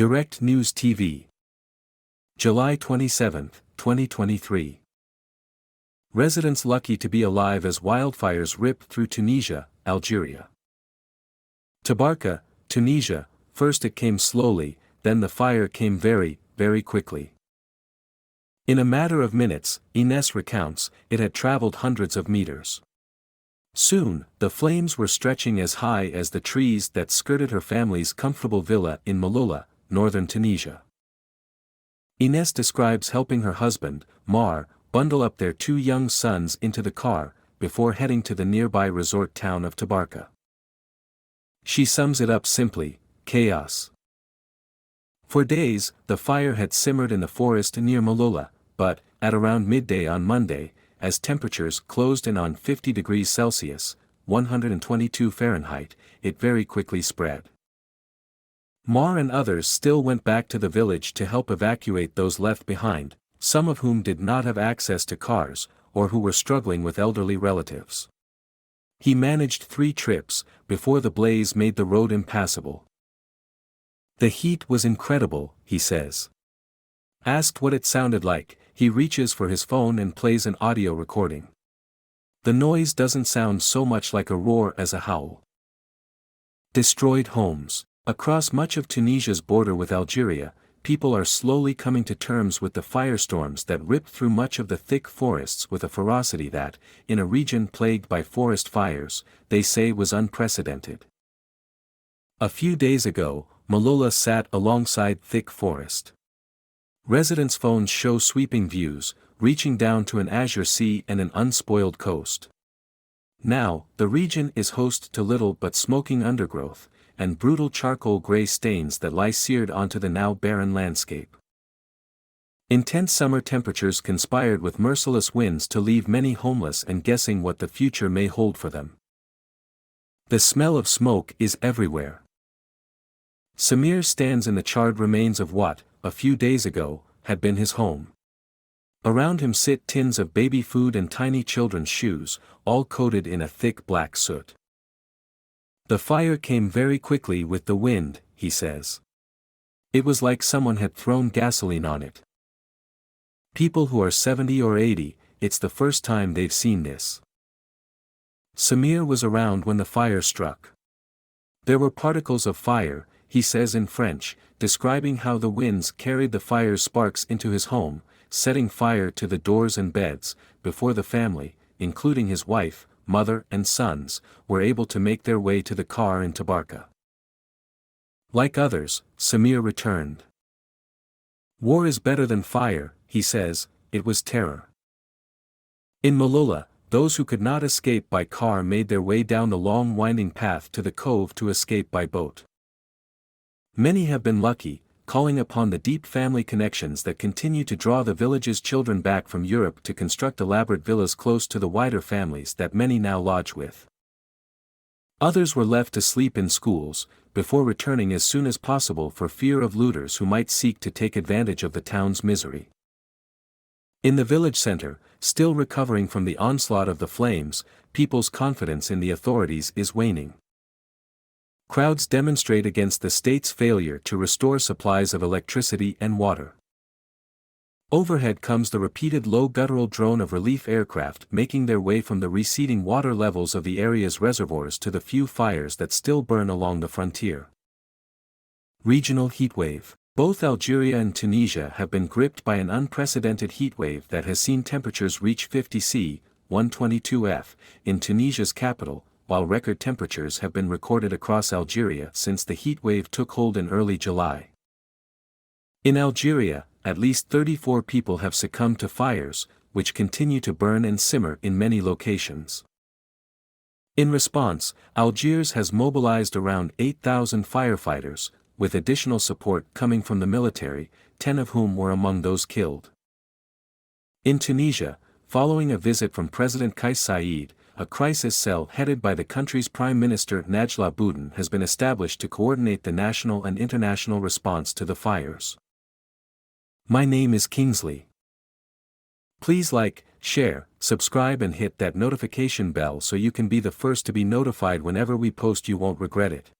Direct News TV. July 27, 2023. Residents lucky to be alive as wildfires rip through Tunisia, Algeria. Tabarka, Tunisia. First it came slowly, then the fire came very, very quickly. In a matter of minutes, Ines recounts, it had traveled hundreds of meters. Soon, the flames were stretching as high as the trees that skirted her family's comfortable villa in Malula, northern Tunisia. Ines describes helping her husband, Mar, bundle up their two young sons into the car, before heading to the nearby resort town of Tabarka. She sums it up simply: chaos. For days, the fire had simmered in the forest near Malula, but, at around midday on Monday, as temperatures closed in on 50 degrees Celsius, 122 Fahrenheit, it very quickly spread. Mar and others still went back to the village to help evacuate those left behind, some of whom did not have access to cars, or who were struggling with elderly relatives. He managed 3 trips, before the blaze made the road impassable. The heat was incredible, he says. Asked what it sounded like, he reaches for his phone and plays an audio recording. The noise doesn't sound so much like a roar as a howl. Destroyed homes. Across much of Tunisia's border with Algeria, people are slowly coming to terms with the firestorms that ripped through much of the thick forests with a ferocity that, in a region plagued by forest fires, they say was unprecedented. A few days ago, Malula sat alongside thick forest. Residents' phones show sweeping views, reaching down to an azure sea and an unspoiled coast. Now, the region is host to little but smoking undergrowth, and brutal charcoal gray stains that lie seared onto the now barren landscape. Intense summer temperatures conspired with merciless winds to leave many homeless and guessing what the future may hold for them. The smell of smoke is everywhere. Samir stands in the charred remains of what, a few days ago, had been his home. Around him sit tins of baby food and tiny children's shoes, all coated in a thick black soot. The fire came very quickly with the wind, he says. It was like someone had thrown gasoline on it. People who are 70 or 80, it's the first time they've seen this. Samir was around when the fire struck. There were particles of fire, he says in French, describing how the winds carried the fire's sparks into his home, setting fire to the doors and beds, before the family, including his wife, mother and sons, were able to make their way to the car in Tabarka. Like others, Samir returned. War is better than fire, he says, it was terror. In Malula, those who could not escape by car made their way down the long winding path to the cove to escape by boat. Many have been lucky, calling upon the deep family connections that continue to draw the village's children back from Europe to construct elaborate villas close to the wider families that many now lodge with. Others were left to sleep in schools, before returning as soon as possible for fear of looters who might seek to take advantage of the town's misery. In the village center, still recovering from the onslaught of the flames, people's confidence in the authorities is waning. Crowds demonstrate against the state's failure to restore supplies of electricity and water. Overhead comes the repeated low guttural drone of relief aircraft making their way from the receding water levels of the area's reservoirs to the few fires that still burn along the frontier. Regional heatwave. Both Algeria and Tunisia have been gripped by an unprecedented heatwave that has seen temperatures reach 50 C, 122 F, in Tunisia's capital, while record temperatures have been recorded across Algeria since the heatwave took hold in early July. In Algeria, at least 34 people have succumbed to fires, which continue to burn and simmer in many locations. In response, Algiers has mobilized around 8,000 firefighters, with additional support coming from the military, 10 of whom were among those killed. In Tunisia, following a visit from President Kais Saied, a crisis cell headed by the country's Prime Minister Najla Bouden has been established to coordinate the national and international response to the fires. My name is Kingsley. Please like, share, subscribe and hit that notification bell so you can be the first to be notified whenever we post. You won't regret it.